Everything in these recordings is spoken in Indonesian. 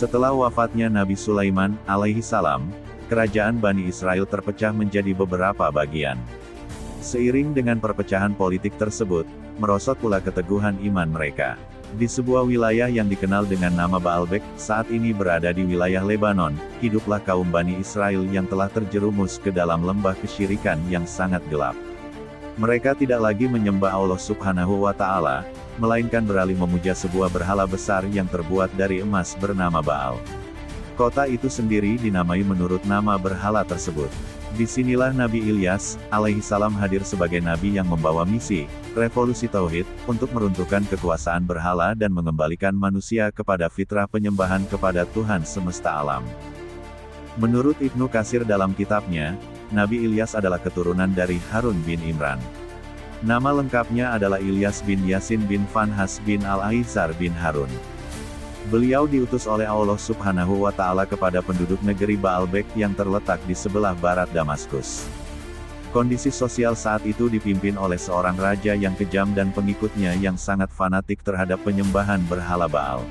Setelah wafatnya Nabi Sulaiman alaihi salam, kerajaan Bani Israel terpecah menjadi beberapa bagian. Seiring dengan perpecahan politik tersebut, merosot pula keteguhan iman mereka. Di sebuah wilayah yang dikenal dengan nama Baalbek, saat ini berada di wilayah Lebanon, hiduplah kaum Bani Israel yang telah terjerumus ke dalam lembah kesyirikan yang sangat gelap. Mereka tidak lagi menyembah Allah Subhanahu wa Ta'ala, melainkan beralih memuja sebuah berhala besar yang terbuat dari emas bernama Baal. Kota itu sendiri dinamai menurut nama berhala tersebut. Disinilah Nabi Ilyas alaihi salam hadir sebagai nabi yang membawa misi revolusi tauhid untuk meruntuhkan kekuasaan berhala dan mengembalikan manusia kepada fitrah penyembahan kepada Tuhan semesta alam. Menurut Ibnu Katsir dalam kitabnya, Nabi Ilyas adalah keturunan dari Harun bin Imran. Nama lengkapnya adalah Ilyas bin Yasin bin Fanhas bin Al-Aizar bin Harun. Beliau diutus oleh Allah Subhanahu wa Ta'ala kepada penduduk negeri Baalbek yang terletak di sebelah barat Damaskus. Kondisi sosial saat itu dipimpin oleh seorang raja yang kejam dan pengikutnya yang sangat fanatik terhadap penyembahan berhala Baal.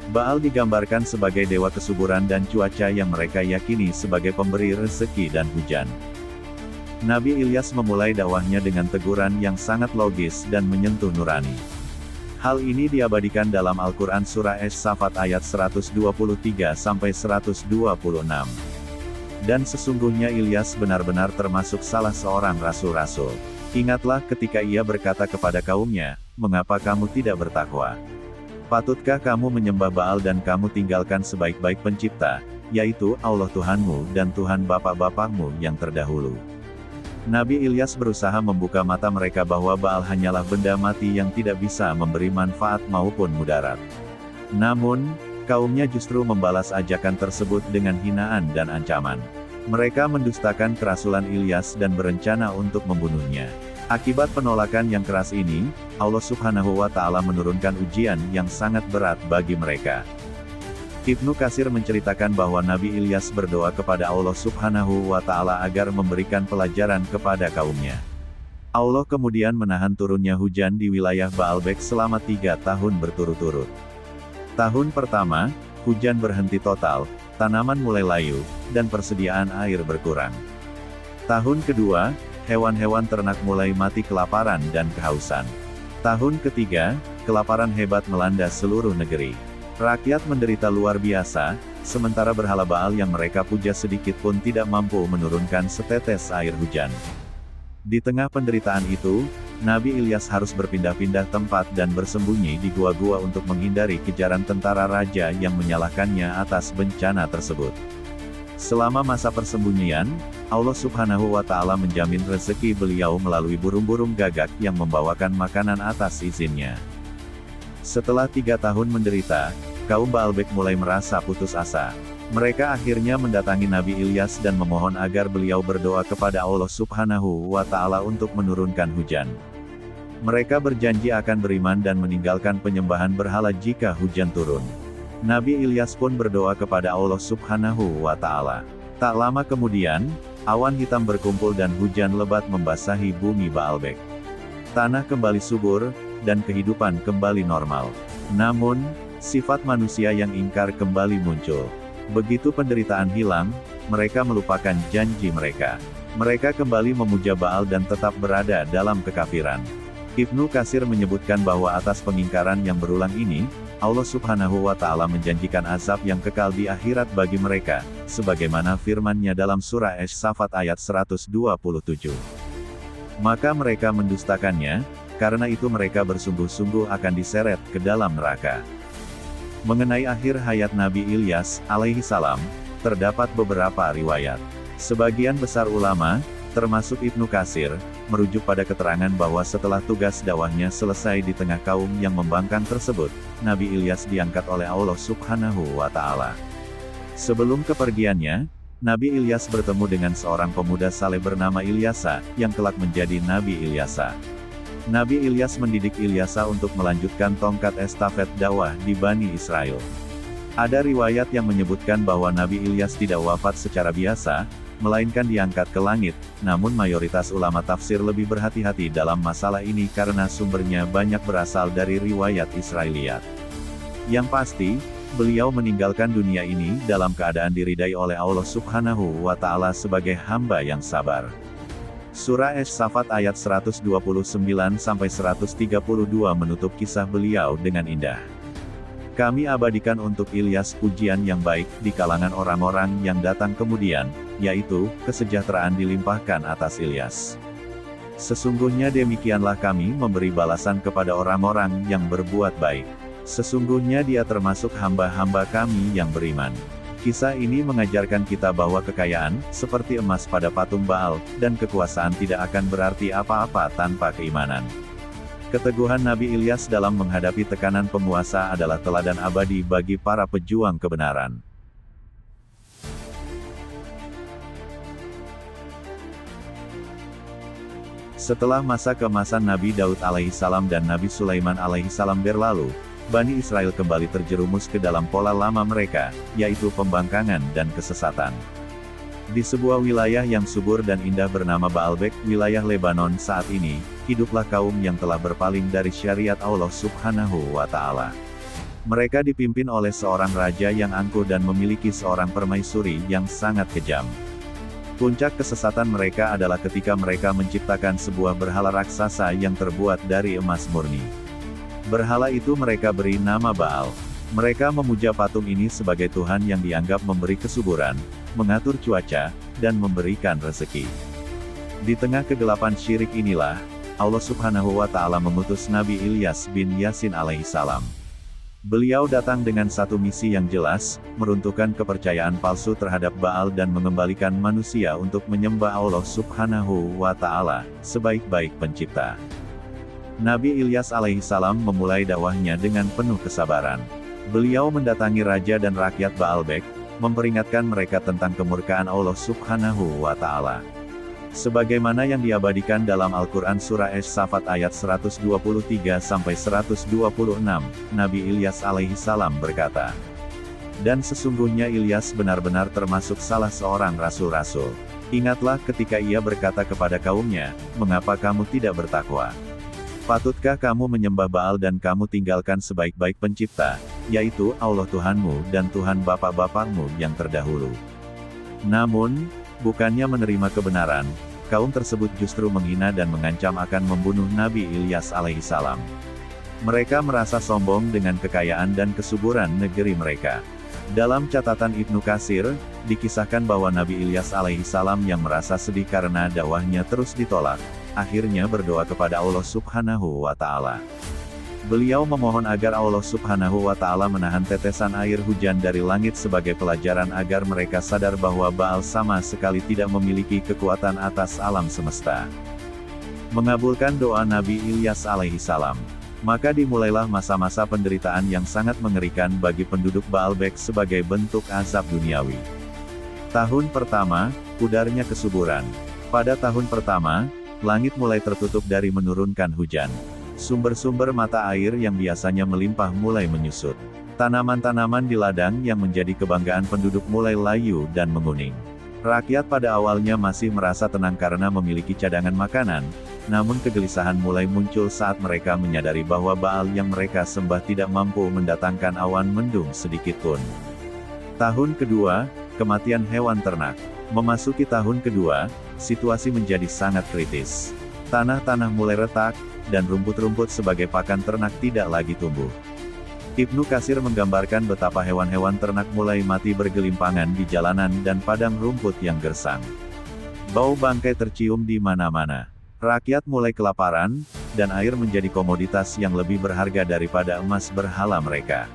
Baal digambarkan sebagai dewa kesuburan dan cuaca yang mereka yakini sebagai pemberi rezeki dan hujan. Nabi Ilyas memulai dakwahnya dengan teguran yang sangat logis dan menyentuh nurani. Hal ini diabadikan dalam Al-Quran Surah As-Saffat ayat 123-126. Dan sesungguhnya Ilyas benar-benar termasuk salah seorang rasul-rasul. Ingatlah ketika ia berkata kepada kaumnya, "Mengapa kamu tidak bertakwa? Patutkah kamu menyembah Baal dan kamu tinggalkan sebaik-baik pencipta, yaitu Allah Tuhanmu dan Tuhan bapak-bapakmu yang terdahulu?" Nabi Ilyas berusaha membuka mata mereka bahwa Baal hanyalah benda mati yang tidak bisa memberi manfaat maupun mudarat. Namun, kaumnya justru membalas ajakan tersebut dengan hinaan dan ancaman. Mereka mendustakan kerasulan Ilyas dan berencana untuk membunuhnya. Akibat penolakan yang keras ini, Allah Subhanahu wa Ta'ala menurunkan ujian yang sangat berat bagi mereka. Ibnu Katsir menceritakan bahwa Nabi Ilyas berdoa kepada Allah Subhanahu wa Ta'ala agar memberikan pelajaran kepada kaumnya. Allah kemudian menahan turunnya hujan di wilayah Baalbek selama 3 tahun berturut-turut. Tahun pertama, hujan berhenti total, tanaman mulai layu, dan persediaan air berkurang. Tahun kedua, hewan-hewan ternak mulai mati kelaparan dan kehausan. Tahun ketiga, kelaparan hebat melanda seluruh negeri. Rakyat menderita luar biasa, sementara berhala Baal yang mereka puja sedikit pun tidak mampu menurunkan setetes air hujan. Di tengah penderitaan itu, Nabi Ilyas harus berpindah-pindah tempat dan bersembunyi di gua-gua untuk menghindari kejaran tentara raja yang menyalahkannya atas bencana tersebut. Selama masa persembunyian, Allah Subhanahu wa Ta'ala menjamin rezeki beliau melalui burung-burung gagak yang membawakan makanan atas izinnya. Setelah 3 tahun menderita, kaum Baalbek mulai merasa putus asa. Mereka akhirnya mendatangi Nabi Ilyas dan memohon agar beliau berdoa kepada Allah Subhanahu wa Ta'ala untuk menurunkan hujan. Mereka berjanji akan beriman dan meninggalkan penyembahan berhala jika hujan turun. Nabi Ilyas pun berdoa kepada Allah Subhanahu wa Ta'ala. Tak lama kemudian, awan hitam berkumpul dan hujan lebat membasahi bumi Baalbek. Tanah kembali subur, dan kehidupan kembali normal. Namun, sifat manusia yang ingkar kembali muncul. Begitu penderitaan hilang, mereka melupakan janji mereka. Mereka kembali memuja Baal dan tetap berada dalam kekafiran. Ibnu Katsir menyebutkan bahwa atas pengingkaran yang berulang ini, Allah Subhanahu wa Ta'ala menjanjikan azab yang kekal di akhirat bagi mereka, sebagaimana firman-Nya dalam surah As-Saffat ayat 127. Maka mereka mendustakannya, karena itu mereka bersungguh-sungguh akan diseret ke dalam neraka. Mengenai akhir hayat Nabi Ilyas alaihi salam, terdapat beberapa riwayat. Sebagian besar ulama, termasuk Ibnu Katsir, merujuk pada keterangan bahwa setelah tugas dakwahnya selesai di tengah kaum yang membangkang tersebut, Nabi Ilyas diangkat oleh Allah Subhanahu wa Ta'ala. Sebelum kepergiannya, Nabi Ilyas bertemu dengan seorang pemuda saleh bernama Ilyasa, yang kelak menjadi Nabi Ilyasa. Nabi Ilyas mendidik Ilyasa untuk melanjutkan tongkat estafet dakwah di Bani Israel. Ada riwayat yang menyebutkan bahwa Nabi Ilyas tidak wafat secara biasa, melainkan diangkat ke langit, namun mayoritas ulama tafsir lebih berhati-hati dalam masalah ini karena sumbernya banyak berasal dari riwayat Israiliyat. Yang pasti, beliau meninggalkan dunia ini dalam keadaan diridai oleh Allah Subhanahu wa Ta'ala sebagai hamba yang sabar. Surah As-Saffat ayat 129-132 menutup kisah beliau dengan indah. Kami abadikan untuk Ilyas pujian yang baik di kalangan orang-orang yang datang kemudian, yaitu, kesejahteraan dilimpahkan atas Ilyas. Sesungguhnya demikianlah kami memberi balasan kepada orang-orang yang berbuat baik. Sesungguhnya dia termasuk hamba-hamba kami yang beriman. Kisah ini mengajarkan kita bahwa kekayaan, seperti emas pada patung Baal, dan kekuasaan tidak akan berarti apa-apa tanpa keimanan. Keteguhan Nabi Ilyas dalam menghadapi tekanan penguasa adalah teladan abadi bagi para pejuang kebenaran. Setelah masa keemasan Nabi Daud alaihissalam dan Nabi Sulaiman alaihissalam berlalu, Bani Israel kembali terjerumus ke dalam pola lama mereka, yaitu pembangkangan dan kesesatan. Di sebuah wilayah yang subur dan indah bernama Baalbek, wilayah Lebanon saat ini, hiduplah kaum yang telah berpaling dari syariat Allah Subhanahu wa Ta'ala. Mereka dipimpin oleh seorang raja yang angkuh dan memiliki seorang permaisuri yang sangat kejam. Puncak kesesatan mereka adalah ketika mereka menciptakan sebuah berhala raksasa yang terbuat dari emas murni. Berhala itu mereka beri nama Baal. Mereka memuja patung ini sebagai Tuhan yang dianggap memberi kesuburan, mengatur cuaca, dan memberikan rezeki. Di tengah kegelapan syirik inilah, Allah Subhanahu wa Ta'ala mengutus Nabi Ilyas bin Yasin alaihissalam. Beliau datang dengan satu misi yang jelas, meruntuhkan kepercayaan palsu terhadap Baal dan mengembalikan manusia untuk menyembah Allah Subhanahu wa Ta'ala, sebaik-baik pencipta. Nabi Ilyas alaihissalam memulai dakwahnya dengan penuh kesabaran. Beliau mendatangi raja dan rakyat Baalbek, memperingatkan mereka tentang kemurkaan Allah Subhanahu wa Ta'ala. Sebagaimana yang diabadikan dalam Al-Quran Surah As-Saffat ayat 123-126, Nabi Ilyas alaihissalam berkata, "Dan sesungguhnya Ilyas benar-benar termasuk salah seorang rasul-rasul. Ingatlah ketika ia berkata kepada kaumnya, mengapa kamu tidak bertakwa? Patutkah kamu menyembah Baal dan kamu tinggalkan sebaik-baik pencipta, yaitu Allah Tuhanmu dan Tuhan bapak-bapakmu yang terdahulu?" Namun, bukannya menerima kebenaran, kaum tersebut justru menghina dan mengancam akan membunuh Nabi Ilyas alaihissalam. Mereka merasa sombong dengan kekayaan dan kesuburan negeri mereka. Dalam catatan Ibnu Katsir, dikisahkan bahwa Nabi Ilyas alaihissalam yang merasa sedih karena dakwahnya terus ditolak, akhirnya berdoa kepada Allah Subhanahu wa Ta'ala. Beliau memohon agar Allah Subhanahu wa Ta'ala menahan tetesan air hujan dari langit sebagai pelajaran agar mereka sadar bahwa Baal sama sekali tidak memiliki kekuatan atas alam semesta. Mengabulkan doa Nabi Ilyas alaihissalam, maka dimulailah masa-masa penderitaan yang sangat mengerikan bagi penduduk Baalbek sebagai bentuk azab duniawi. Tahun pertama, pudarnya kesuburan. Pada tahun pertama, langit mulai tertutup dari menurunkan hujan. Sumber-sumber mata air yang biasanya melimpah mulai menyusut. Tanaman-tanaman di ladang yang menjadi kebanggaan penduduk mulai layu dan menguning. Rakyat pada awalnya masih merasa tenang karena memiliki cadangan makanan, namun kegelisahan mulai muncul saat mereka menyadari bahwa Baal yang mereka sembah tidak mampu mendatangkan awan mendung sedikitpun. Tahun kedua, kematian hewan ternak. Memasuki tahun kedua, situasi menjadi sangat kritis. Tanah-tanah mulai retak, dan rumput-rumput sebagai pakan ternak tidak lagi tumbuh. Ibnu Katsir menggambarkan betapa hewan-hewan ternak mulai mati bergelimpangan di jalanan dan padang rumput yang gersang. Bau bangkai tercium di mana-mana. Rakyat mulai kelaparan, dan air menjadi komoditas yang lebih berharga daripada emas berhala mereka.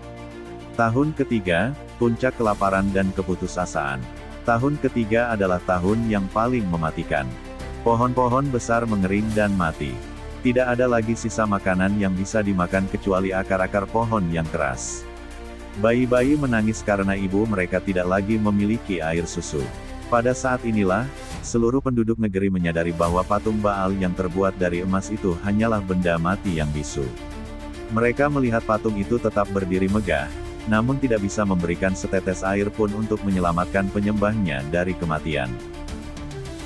Tahun ketiga, puncak kelaparan dan keputusasaan. Tahun ketiga adalah tahun yang paling mematikan. Pohon-pohon besar mengering dan mati. Tidak ada lagi sisa makanan yang bisa dimakan kecuali akar-akar pohon yang keras. Bayi-bayi menangis karena ibu mereka tidak lagi memiliki air susu. Pada saat inilah, seluruh penduduk negeri menyadari bahwa patung Baal yang terbuat dari emas itu hanyalah benda mati yang bisu. Mereka melihat patung itu tetap berdiri megah, namun tidak bisa memberikan setetes air pun untuk menyelamatkan penyembahnya dari kematian.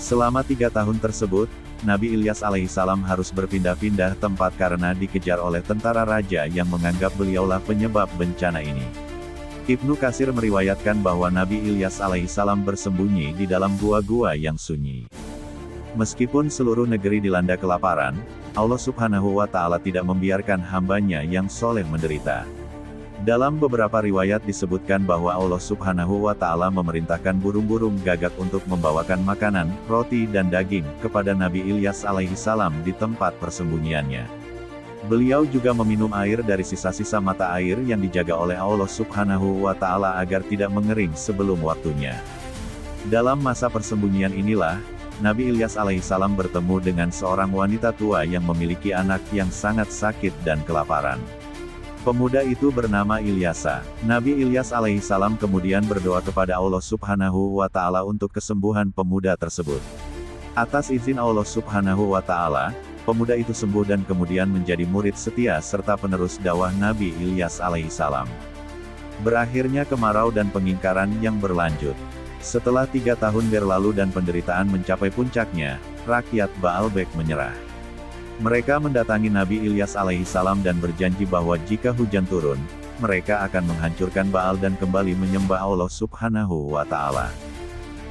Selama 3 tahun tersebut, Nabi Ilyas alaihissalam harus berpindah-pindah tempat karena dikejar oleh tentara raja yang menganggap beliaulah penyebab bencana ini. Ibnu Katsir meriwayatkan bahwa Nabi Ilyas alaihissalam bersembunyi di dalam gua-gua yang sunyi. Meskipun seluruh negeri dilanda kelaparan, Allah Subhanahu wa Ta'ala tidak membiarkan hambanya yang soleh menderita. Dalam beberapa riwayat disebutkan bahwa Allah Subhanahu wa Ta'ala memerintahkan burung-burung gagak untuk membawakan makanan, roti dan daging, kepada Nabi Ilyas alaihissalam di tempat persembunyiannya. Beliau juga meminum air dari sisa-sisa mata air yang dijaga oleh Allah Subhanahu wa Ta'ala agar tidak mengering sebelum waktunya. Dalam masa persembunyian inilah, Nabi Ilyas alaihissalam bertemu dengan seorang wanita tua yang memiliki anak yang sangat sakit dan kelaparan. Pemuda itu bernama Ilyasa. Nabi Ilyas alaihissalam kemudian berdoa kepada Allah Subhanahu wa Ta'ala untuk kesembuhan pemuda tersebut. Atas izin Allah Subhanahu wa Ta'ala, pemuda itu sembuh dan kemudian menjadi murid setia serta penerus dakwah Nabi Ilyas alaihissalam. Berakhirnya kemarau dan pengingkaran yang berlanjut. Setelah 3 tahun berlalu dan penderitaan mencapai puncaknya, rakyat Baalbek menyerah. Mereka mendatangi Nabi Ilyas alaihissalam dan berjanji bahwa jika hujan turun, mereka akan menghancurkan Baal dan kembali menyembah Allah Subhanahu wa Ta'ala.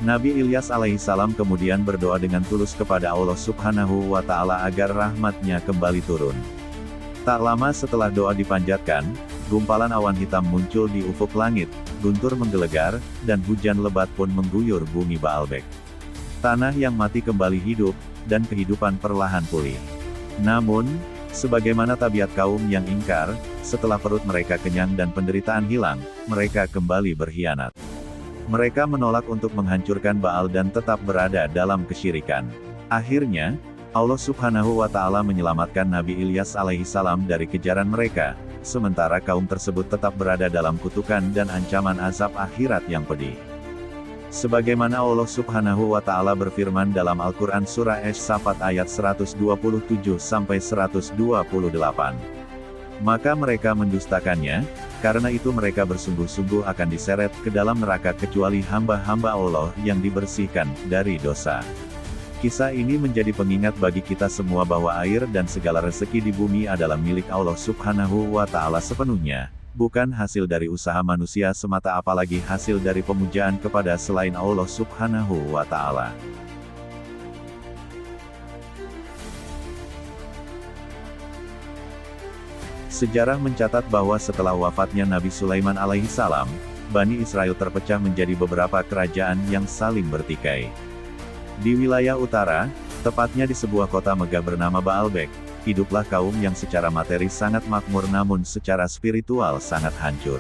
Nabi Ilyas alaihissalam kemudian berdoa dengan tulus kepada Allah Subhanahu wa Ta'ala agar rahmatnya kembali turun. Tak lama setelah doa dipanjatkan, gumpalan awan hitam muncul di ufuk langit, guntur menggelegar, dan hujan lebat pun mengguyur bumi Baalbek. Tanah yang mati kembali hidup, dan kehidupan perlahan pulih. Namun, sebagaimana tabiat kaum yang ingkar, setelah perut mereka kenyang dan penderitaan hilang, mereka kembali berkhianat. Mereka menolak untuk menghancurkan Baal dan tetap berada dalam kesyirikan. Akhirnya, Allah Subhanahu wa Ta'ala menyelamatkan Nabi Ilyas alaihissalam dari kejaran mereka, sementara kaum tersebut tetap berada dalam kutukan dan ancaman azab akhirat yang pedih. Sebagaimana Allah Subhanahu wa Ta'ala berfirman dalam Al-Quran Surah Ash-Shafat ayat 127-128. Maka mereka mendustakannya, karena itu mereka bersungguh-sungguh akan diseret ke dalam neraka kecuali hamba-hamba Allah yang dibersihkan dari dosa. Kisah ini menjadi pengingat bagi kita semua bahwa air dan segala rezeki di bumi adalah milik Allah Subhanahu wa Ta'ala sepenuhnya, bukan hasil dari usaha manusia semata apalagi hasil dari pemujaan kepada selain Allah Subhanahu wa Ta'ala. Sejarah mencatat bahwa setelah wafatnya Nabi Sulaiman alaihissalam, Bani Israel terpecah menjadi beberapa kerajaan yang saling bertikai. Di wilayah utara, tepatnya di sebuah kota megah bernama Baalbek, hiduplah kaum yang secara materi sangat makmur namun secara spiritual sangat hancur.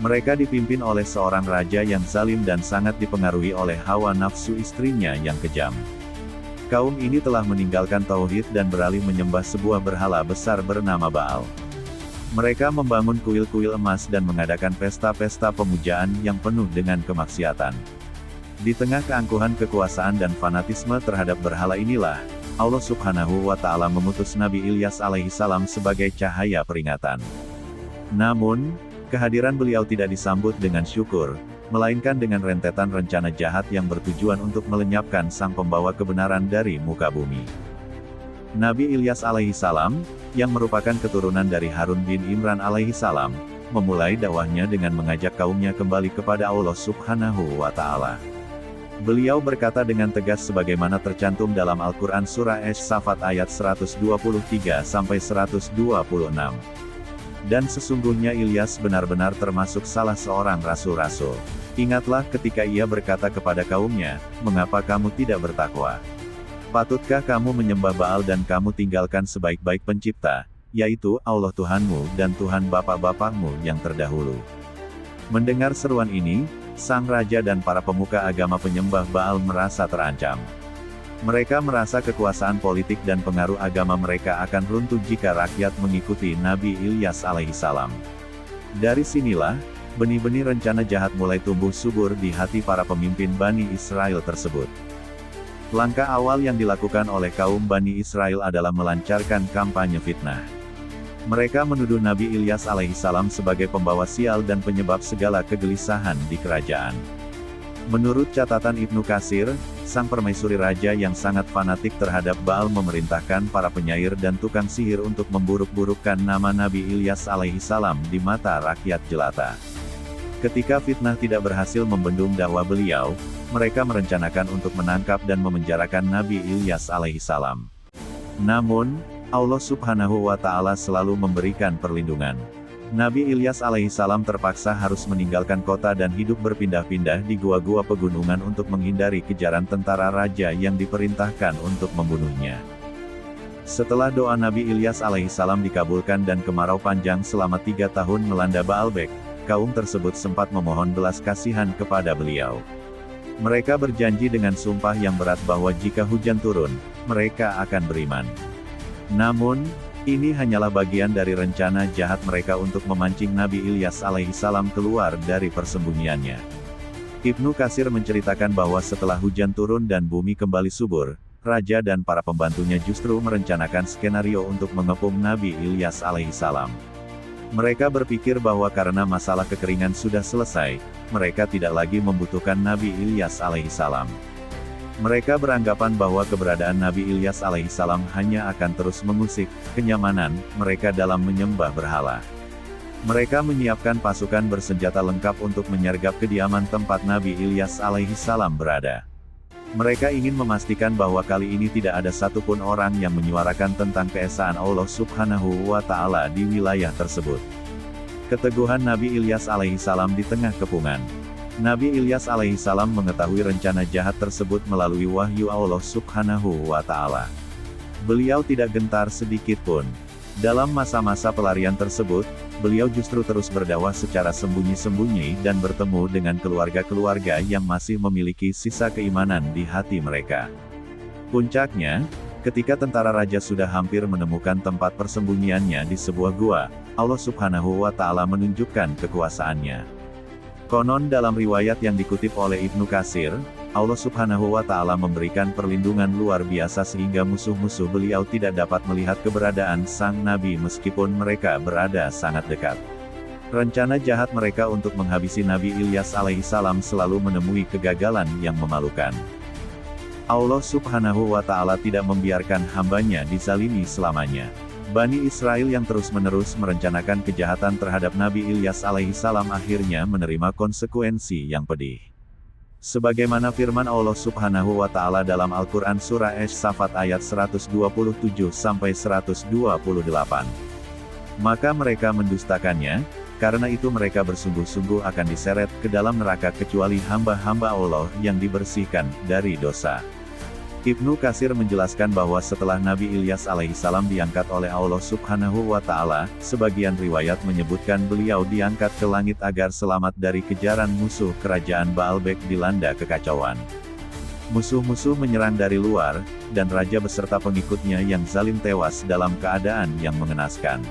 Mereka dipimpin oleh seorang raja yang zalim dan sangat dipengaruhi oleh hawa nafsu istrinya yang kejam. Kaum ini telah meninggalkan tauhid dan beralih menyembah sebuah berhala besar bernama Baal. Mereka membangun kuil-kuil emas dan mengadakan pesta-pesta pemujaan yang penuh dengan kemaksiatan. Di tengah keangkuhan kekuasaan dan fanatisme terhadap berhala inilah, Allah Subhanahu wa Ta'ala memutus Nabi Ilyas alaihissalam sebagai cahaya peringatan. Namun, kehadiran beliau tidak disambut dengan syukur, melainkan dengan rentetan rencana jahat yang bertujuan untuk melenyapkan sang pembawa kebenaran dari muka bumi. Nabi Ilyas alaihissalam, yang merupakan keturunan dari Harun bin Imran alaihissalam, memulai dakwahnya dengan mengajak kaumnya kembali kepada Allah Subhanahu wa Ta'ala. Beliau berkata dengan tegas sebagaimana tercantum dalam Al-Quran Surah Ash-Shafat ayat 123-126. Dan sesungguhnya Ilyas benar-benar termasuk salah seorang rasul-rasul. Ingatlah ketika ia berkata kepada kaumnya, mengapa kamu tidak bertakwa? Patutkah kamu menyembah Baal dan kamu tinggalkan sebaik-baik pencipta, yaitu Allah Tuhanmu dan Tuhan bapak-bapakmu yang terdahulu? Mendengar seruan ini, sang raja dan para pemuka agama penyembah Baal merasa terancam. Mereka merasa kekuasaan politik dan pengaruh agama mereka akan runtuh jika rakyat mengikuti Nabi Ilyas alaihissalam. Dari sinilah, benih-benih rencana jahat mulai tumbuh subur di hati para pemimpin Bani Israel tersebut. Langkah awal yang dilakukan oleh kaum Bani Israel adalah melancarkan kampanye fitnah. Mereka menuduh Nabi Ilyas alaihissalam sebagai pembawa sial dan penyebab segala kegelisahan di kerajaan. Menurut catatan Ibnu Katsir, sang permaisuri raja yang sangat fanatik terhadap Baal memerintahkan para penyair dan tukang sihir untuk memburuk-burukkan nama Nabi Ilyas alaihissalam di mata rakyat jelata. Ketika fitnah tidak berhasil membendung dakwah beliau, mereka merencanakan untuk menangkap dan memenjarakan Nabi Ilyas alaihissalam. Namun, Allah Subhanahu wa Ta'ala selalu memberikan perlindungan. Nabi Ilyas alaihissalam terpaksa harus meninggalkan kota dan hidup berpindah-pindah di gua-gua pegunungan untuk menghindari kejaran tentara raja yang diperintahkan untuk membunuhnya. Setelah doa Nabi Ilyas alaihissalam dikabulkan dan kemarau panjang selama 3 tahun melanda Baalbek, kaum tersebut sempat memohon belas kasihan kepada beliau. Mereka berjanji dengan sumpah yang berat bahwa jika hujan turun, mereka akan beriman. Namun, ini hanyalah bagian dari rencana jahat mereka untuk memancing Nabi Ilyas alaihissalam keluar dari persembunyiannya. Ibnu Katsir menceritakan bahwa setelah hujan turun dan bumi kembali subur, raja dan para pembantunya justru merencanakan skenario untuk mengepung Nabi Ilyas alaihissalam. Mereka berpikir bahwa karena masalah kekeringan sudah selesai, mereka tidak lagi membutuhkan Nabi Ilyas alaihissalam. Mereka beranggapan bahwa keberadaan Nabi Ilyas alaihissalam hanya akan terus mengusik kenyamanan mereka dalam menyembah berhala. Mereka menyiapkan pasukan bersenjata lengkap untuk menyergap kediaman tempat Nabi Ilyas alaihissalam berada. Mereka ingin memastikan bahwa kali ini tidak ada satupun orang yang menyuarakan tentang keesaan Allah Subhanahu wa Ta'ala di wilayah tersebut. Keteguhan Nabi Ilyas alaihissalam di tengah kepungan. Nabi Ilyas alaihissalam mengetahui rencana jahat tersebut melalui wahyu Allah Subhanahu wa Ta'ala. Beliau tidak gentar sedikit pun. Dalam masa-masa pelarian tersebut, beliau justru terus berdakwah secara sembunyi-sembunyi dan bertemu dengan keluarga-keluarga yang masih memiliki sisa keimanan di hati mereka. Puncaknya, ketika tentara raja sudah hampir menemukan tempat persembunyiannya di sebuah gua, Allah Subhanahu wa Ta'ala menunjukkan kekuasaannya. Konon dalam riwayat yang dikutip oleh Ibnu Katsir, Allah Subhanahu wa Ta'ala memberikan perlindungan luar biasa sehingga musuh-musuh beliau tidak dapat melihat keberadaan sang Nabi meskipun mereka berada sangat dekat. Rencana jahat mereka untuk menghabisi Nabi Ilyas alaihissalam selalu menemui kegagalan yang memalukan. Allah Subhanahu wa Ta'ala tidak membiarkan hambanya dizalimi selamanya. Bani Israel yang terus-menerus merencanakan kejahatan terhadap Nabi Ilyas alaihissalam akhirnya menerima konsekuensi yang pedih. Sebagaimana firman Allah Subhanahu wa Ta'ala dalam Al-Quran Surah Ash-Safat ayat 127-128. Maka mereka mendustakannya, karena itu mereka bersungguh-sungguh akan diseret ke dalam neraka kecuali hamba-hamba Allah yang dibersihkan dari dosa. Ibnu Katsir menjelaskan bahwa setelah Nabi Ilyas alaihissalam diangkat oleh Allah Subhanahu wa Ta'ala, sebagian riwayat menyebutkan beliau diangkat ke langit agar selamat dari kejaran musuh kerajaan Baalbek dilanda kekacauan. Musuh-musuh menyerang dari luar, dan raja beserta pengikutnya yang zalim tewas dalam keadaan yang mengenaskan.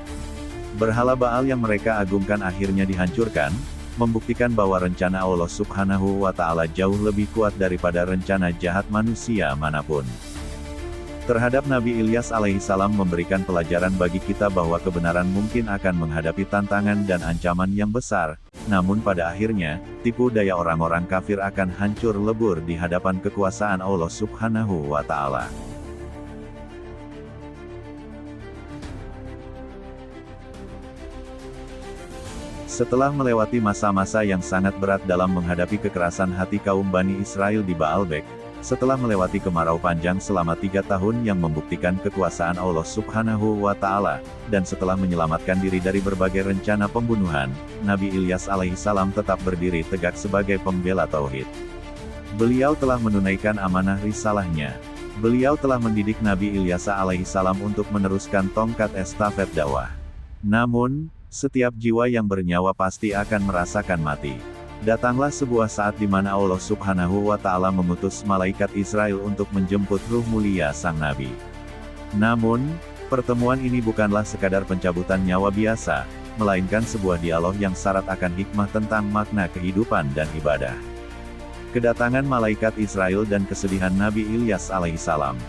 Berhala Baal yang mereka agungkan akhirnya dihancurkan, membuktikan bahwa rencana Allah Subhanahu wa Ta'ala jauh lebih kuat daripada rencana jahat manusia manapun. Terhadap Nabi Ilyas alaihissalam memberikan pelajaran bagi kita bahwa kebenaran mungkin akan menghadapi tantangan dan ancaman yang besar, namun pada akhirnya, tipu daya orang-orang kafir akan hancur lebur di hadapan kekuasaan Allah Subhanahu wa Ta'ala. Setelah melewati masa-masa yang sangat berat dalam menghadapi kekerasan hati kaum Bani Israel di Baalbek, setelah melewati kemarau panjang selama 3 tahun yang membuktikan kekuasaan Allah Subhanahu wa Ta'ala, dan setelah menyelamatkan diri dari berbagai rencana pembunuhan, Nabi Ilyas alaihissalam tetap berdiri tegak sebagai pembela tauhid. Beliau telah menunaikan amanah risalahnya. Beliau telah mendidik Nabi Ilyas alaihissalam untuk meneruskan tongkat estafet dakwah. Namun, setiap jiwa yang bernyawa pasti akan merasakan mati. Datanglah sebuah saat di mana Allah Subhanahu wa Ta'ala mengutus malaikat Israel untuk menjemput ruh mulia sang Nabi. Namun, pertemuan ini bukanlah sekadar pencabutan nyawa biasa, melainkan sebuah dialog yang syarat akan hikmah tentang makna kehidupan dan ibadah. Kedatangan malaikat Israel dan kesedihan Nabi Ilyas alaihissalam.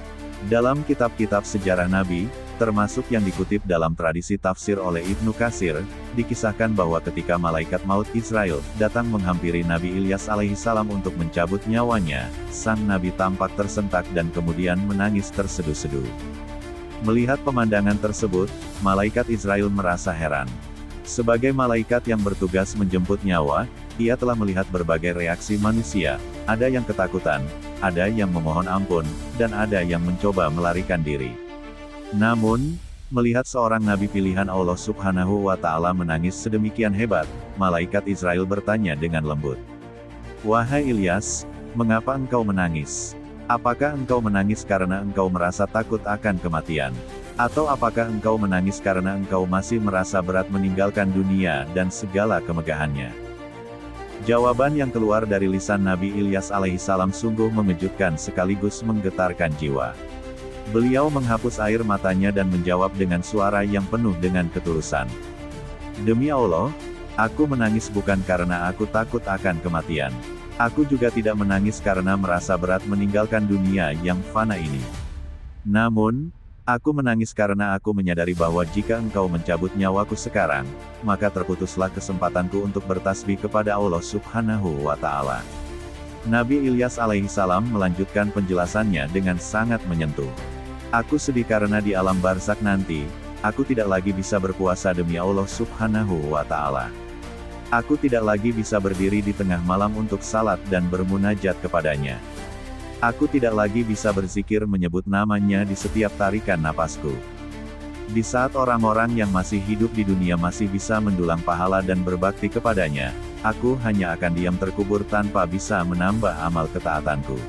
Dalam kitab-kitab sejarah Nabi, termasuk yang dikutip dalam tradisi tafsir oleh Ibnu Katsir, dikisahkan bahwa ketika malaikat maut Israel datang menghampiri Nabi Ilyas alaihissalam untuk mencabut nyawanya, sang Nabi tampak tersentak dan kemudian menangis terseduh-seduh. Melihat pemandangan tersebut, malaikat Israel merasa heran. Sebagai malaikat yang bertugas menjemput nyawa, ia telah melihat berbagai reaksi manusia, ada yang ketakutan, ada yang memohon ampun, dan ada yang mencoba melarikan diri. Namun, melihat seorang nabi pilihan Allah Subhanahu wa Ta'ala menangis sedemikian hebat, malaikat Israel bertanya dengan lembut, "Wahai Ilyas, mengapa engkau menangis? Apakah engkau menangis karena engkau merasa takut akan kematian? Atau apakah engkau menangis karena engkau masih merasa berat meninggalkan dunia dan segala kemegahannya?" Jawaban yang keluar dari lisan Nabi Ilyas alaihissalam sungguh mengejutkan sekaligus menggetarkan jiwa. Beliau menghapus air matanya dan menjawab dengan suara yang penuh dengan ketulusan. "Demi Allah, aku menangis bukan karena aku takut akan kematian. Aku juga tidak menangis karena merasa berat meninggalkan dunia yang fana ini. Namun, aku menangis karena aku menyadari bahwa jika engkau mencabut nyawaku sekarang, maka terputuslah kesempatanku untuk bertasbih kepada Allah Subhanahu wa Ta'ala." Nabi Ilyas alaihissalam melanjutkan penjelasannya dengan sangat menyentuh. "Aku sedih karena di alam barzakh nanti, aku tidak lagi bisa berpuasa demi Allah Subhanahu wa Ta'ala. Aku tidak lagi bisa berdiri di tengah malam untuk salat dan bermunajat kepadanya. Aku tidak lagi bisa berzikir menyebut namanya di setiap tarikan napasku. Di saat orang-orang yang masih hidup di dunia masih bisa mendulang pahala dan berbakti kepadanya, aku hanya akan diam terkubur tanpa bisa menambah amal ketaatanku."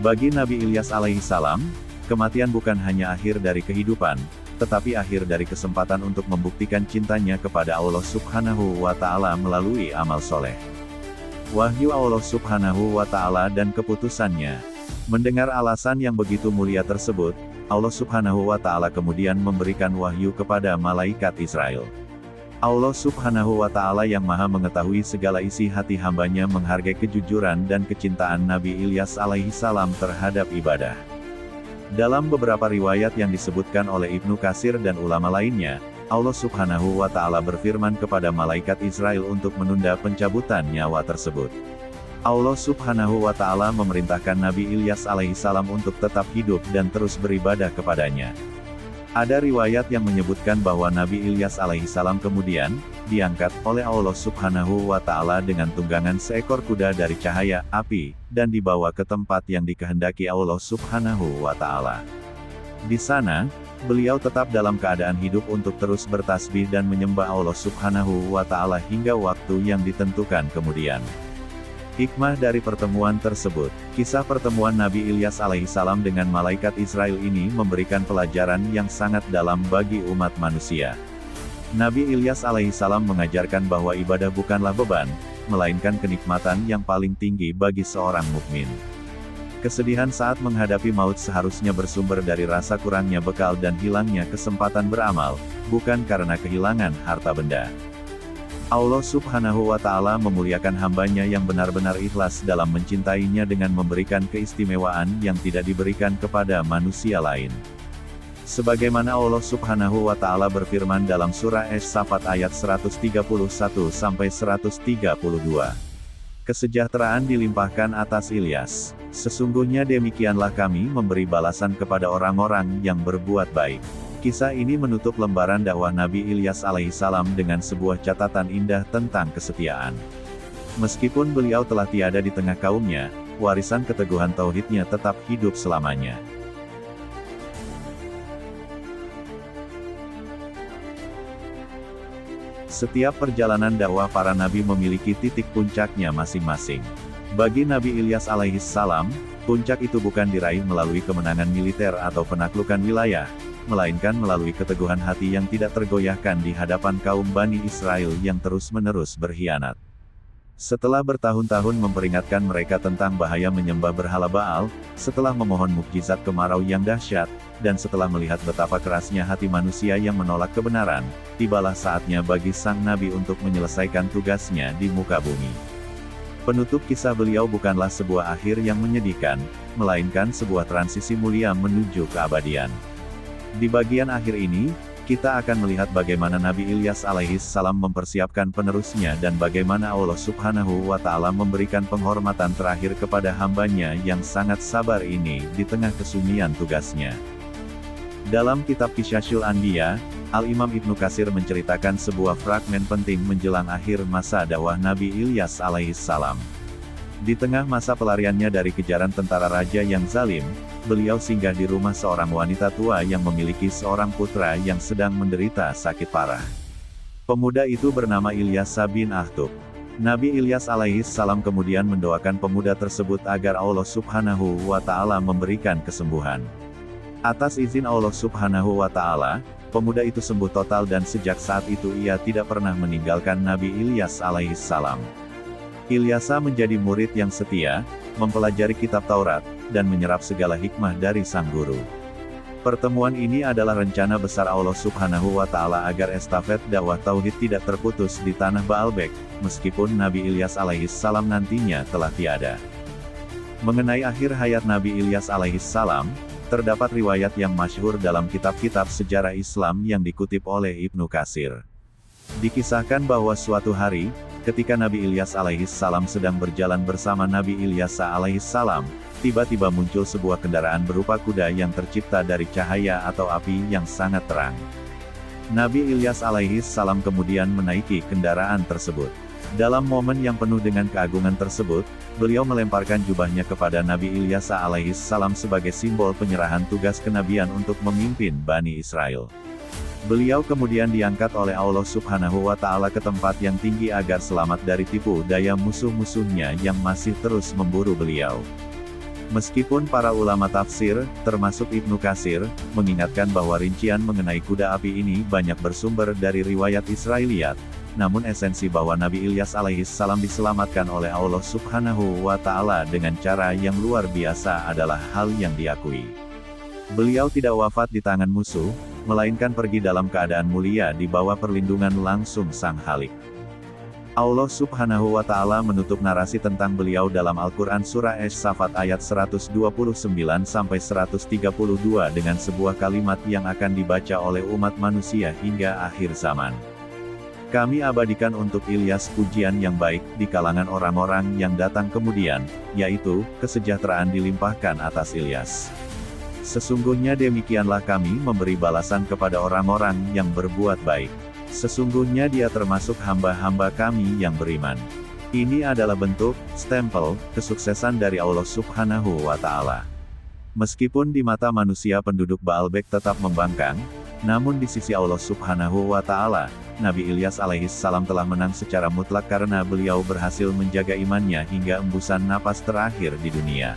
Bagi Nabi Ilyas alaihissalam, kematian bukan hanya akhir dari kehidupan, tetapi akhir dari kesempatan untuk membuktikan cintanya kepada Allah Subhanahu wa Ta'ala melalui amal soleh. Wahyu Allah Subhanahu wa Ta'ala dan keputusannya. Mendengar alasan yang begitu mulia tersebut, Allah Subhanahu wa Ta'ala kemudian memberikan wahyu kepada malaikat Israel. Allah Subhanahu wa Ta'ala yang maha mengetahui segala isi hati hambanya menghargai kejujuran dan kecintaan Nabi Ilyas alaihissalam terhadap ibadah. Dalam beberapa riwayat yang disebutkan oleh Ibnu Katsir dan ulama lainnya, Allah Subhanahu wa Ta'ala berfirman kepada malaikat Israel untuk menunda pencabutan nyawa tersebut. Allah Subhanahu wa Ta'ala memerintahkan Nabi Ilyas alaihissalam untuk tetap hidup dan terus beribadah kepadanya. Ada riwayat yang menyebutkan bahwa Nabi Ilyas alaihissalam kemudian diangkat oleh Allah Subhanahu wa Ta'ala dengan tunggangan seekor kuda dari cahaya api, dan dibawa ke tempat yang dikehendaki Allah Subhanahu wa Ta'ala. Di sana, beliau tetap dalam keadaan hidup untuk terus bertasbih dan menyembah Allah Subhanahu wa Ta'ala hingga waktu yang ditentukan kemudian. Hikmah dari pertemuan tersebut, kisah pertemuan Nabi Ilyas alaihissalam dengan malaikat Israel ini memberikan pelajaran yang sangat dalam bagi umat manusia. Nabi Ilyas alaihissalam mengajarkan bahwa ibadah bukanlah beban, melainkan kenikmatan yang paling tinggi bagi seorang mukmin. Kesedihan saat menghadapi maut seharusnya bersumber dari rasa kurangnya bekal dan hilangnya kesempatan beramal, bukan karena kehilangan harta benda. Allah Subhanahu wa Ta'ala memuliakan hambanya yang benar-benar ikhlas dalam mencintainya dengan memberikan keistimewaan yang tidak diberikan kepada manusia lain. Sebagaimana Allah Subhanahu wa Ta'ala berfirman dalam surah As-Saffat ayat 131-132. Kesejahteraan dilimpahkan atas Ilyas. Sesungguhnya demikianlah kami memberi balasan kepada orang-orang yang berbuat baik. Kisah ini menutup lembaran dakwah Nabi Ilyas alaihissalam dengan sebuah catatan indah tentang kesetiaan. Meskipun beliau telah tiada di tengah kaumnya, warisan keteguhan tauhidnya tetap hidup selamanya. Setiap perjalanan dakwah para nabi memiliki titik puncaknya masing-masing. Bagi Nabi Ilyas alaihissalam, puncak itu bukan diraih melalui kemenangan militer atau penaklukan wilayah, melainkan melalui keteguhan hati yang tidak tergoyahkan di hadapan kaum Bani Israel yang terus-menerus berkhianat. Setelah bertahun-tahun memperingatkan mereka tentang bahaya menyembah berhala Baal, setelah memohon mukjizat kemarau yang dahsyat, dan setelah melihat betapa kerasnya hati manusia yang menolak kebenaran, tibalah saatnya bagi sang nabi untuk menyelesaikan tugasnya di muka bumi. Penutup kisah beliau bukanlah sebuah akhir yang menyedihkan, melainkan sebuah transisi mulia menuju keabadian. Di bagian akhir ini, kita akan melihat bagaimana Nabi Ilyas alaihissalam mempersiapkan penerusnya dan bagaimana Allah Subhanahu wa Ta'ala memberikan penghormatan terakhir kepada hambanya yang sangat sabar ini di tengah kesunyian tugasnya. Dalam kitab Qisasul Anbiya, Al-Imam Ibnu Katsir menceritakan sebuah fragmen penting menjelang akhir masa dakwah Nabi Ilyas alaihissalam. Di tengah masa pelariannya dari kejaran tentara raja yang zalim, beliau singgah di rumah seorang wanita tua yang memiliki seorang putra yang sedang menderita sakit parah. Pemuda itu bernama Ilyas bin Ahtub. Nabi Ilyas alaihissalam kemudian mendoakan pemuda tersebut agar Allah Subhanahu wa Ta'ala memberikan kesembuhan. Atas izin Allah Subhanahu wa Ta'ala, pemuda itu sembuh total dan sejak saat itu ia tidak pernah meninggalkan Nabi Ilyas alaihissalam. Ilyasa menjadi murid yang setia, mempelajari kitab Taurat, dan menyerap segala hikmah dari sang guru. Pertemuan ini adalah rencana besar Allah Subhanahu wa Ta'ala agar estafet dakwah Tauhid tidak terputus di tanah Baalbek, meskipun Nabi Ilyas alaihissalam nantinya telah tiada. Mengenai akhir hayat Nabi Ilyas alaihissalam, terdapat riwayat yang masyhur dalam kitab-kitab sejarah Islam yang dikutip oleh Ibnu Katsir. Dikisahkan bahwa suatu hari, ketika Nabi Ilyas alaihissalam sedang berjalan bersama Nabi Ilyasa alaihissalam, tiba-tiba muncul sebuah kendaraan berupa kuda yang tercipta dari cahaya atau api yang sangat terang. Nabi Ilyas alaihissalam kemudian menaiki kendaraan tersebut. Dalam momen yang penuh dengan keagungan tersebut, beliau melemparkan jubahnya kepada Nabi Ilyasa alaihissalam sebagai simbol penyerahan tugas kenabian untuk memimpin Bani Israel. Beliau kemudian diangkat oleh Allah Subhanahu wa Ta'ala ke tempat yang tinggi agar selamat dari tipu daya musuh-musuhnya yang masih terus memburu beliau. Meskipun para ulama tafsir, termasuk Ibnu Katsir, mengingatkan bahwa rincian mengenai kuda api ini banyak bersumber dari riwayat Israiliyat, namun esensi bahwa Nabi Ilyas alaihissalam diselamatkan oleh Allah Subhanahu wa Ta'ala dengan cara yang luar biasa adalah hal yang diakui. Beliau tidak wafat di tangan musuh, melainkan pergi dalam keadaan mulia di bawah perlindungan langsung Sang Khalik. Allah Subhanahu wa Ta'ala menutup narasi tentang beliau dalam Al-Quran Surah Ash-Shafat ayat 129-132 dengan sebuah kalimat yang akan dibaca oleh umat manusia hingga akhir zaman. Kami abadikan untuk Ilyas pujian yang baik di kalangan orang-orang yang datang kemudian, yaitu, kesejahteraan dilimpahkan atas Ilyas. Sesungguhnya demikianlah kami memberi balasan kepada orang-orang yang berbuat baik. Sesungguhnya dia termasuk hamba-hamba kami yang beriman. Ini adalah bentuk, stempel, kesuksesan dari Allah Subhanahu wa Ta'ala. Meskipun di mata manusia penduduk Baalbek tetap membangkang, namun di sisi Allah Subhanahu wa Ta'ala, Nabi Ilyas alaihissalam telah menang secara mutlak karena beliau berhasil menjaga imannya hingga embusan napas terakhir di dunia.